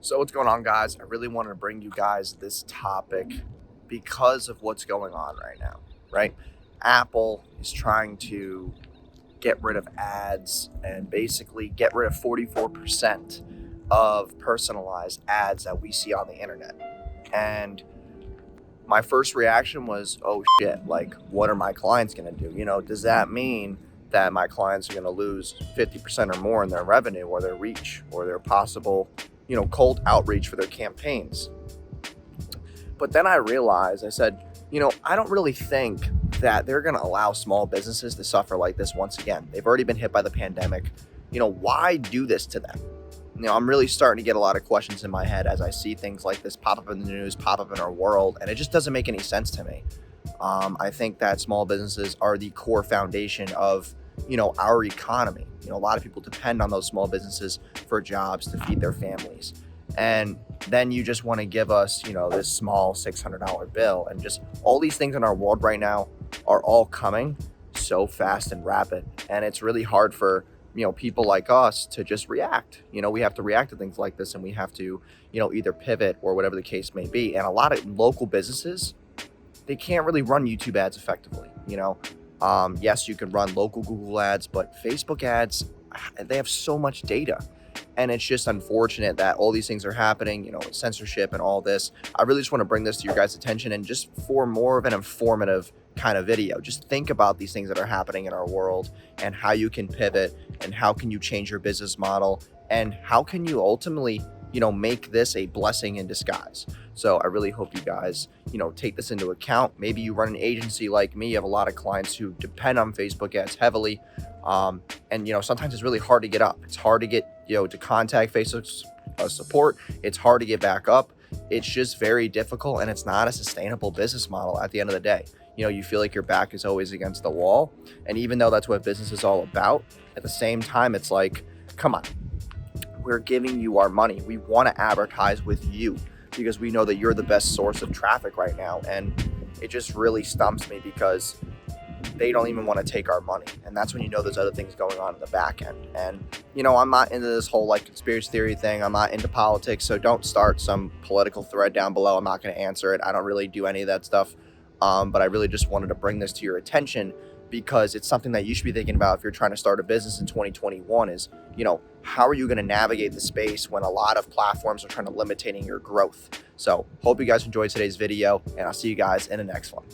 So what's going on, guys? I really wanted to bring you guys this topic because of what's going on right now, right? Apple is trying to get rid of ads and basically get rid of 44% of personalized ads that we see on the internet. And my first reaction was, oh shit, like what are my clients going to do? Does that mean that my clients are going to lose 50% or more in their revenue or their reach or their possible, cold outreach for their campaigns? But then I realized, I said, I don't really think that they're going to allow small businesses to suffer like this once again. They've already been hit by the pandemic. Why do this to them? I'm really starting to get a lot of questions in my head as I see things like this pop up in the news, pop up in our world, and it just doesn't make any sense to me. I think that small businesses are the core foundation of, our economy. A lot of people depend on those small businesses for jobs to feed their families. And then you just want to give us, this small $600 bill, and just all these things in our world right now are all coming so fast and rapid. And it's really hard for, people like us to just react. We have to react to things like this, and we have to, either pivot or whatever the case may be. And a lot of local businesses, they can't really run YouTube ads effectively. Yes, you can run local Google ads, but Facebook ads, they have so much data. And it's just unfortunate that all these things are happening, censorship and all this. I really just want to bring this to your guys' attention, and just for more of an informative kind of video. Just think about these things that are happening in our world and how you can pivot and how can you change your business model and how can you ultimately, make this a blessing in disguise. So I really hope you guys, take this into account. Maybe you run an agency like me. You have a lot of clients who depend on Facebook ads heavily. And sometimes it's really hard to get up. It's hard to get, to contact Facebook's support. It's hard to get back up. It's just very difficult, and it's not a sustainable business model at the end of the day. You feel like your back is always against the wall. And even though that's what business is all about, at the same time, it's like, come on, we're giving you our money. We want to advertise with you because we know that you're the best source of traffic right now. And it just really stumps me because they don't even want to take our money. And that's when there's other things going on in the back end. And, I'm not into this whole conspiracy theory thing. I'm not into politics. So don't start some political thread down below. I'm not going to answer it. I don't really do any of that stuff. But I really just wanted to bring this to your attention because it's something that you should be thinking about if you're trying to start a business in 2021 is, how are you going to navigate the space when a lot of platforms are trying to limiting your growth? So hope you guys enjoyed today's video, and I'll see you guys in the next one.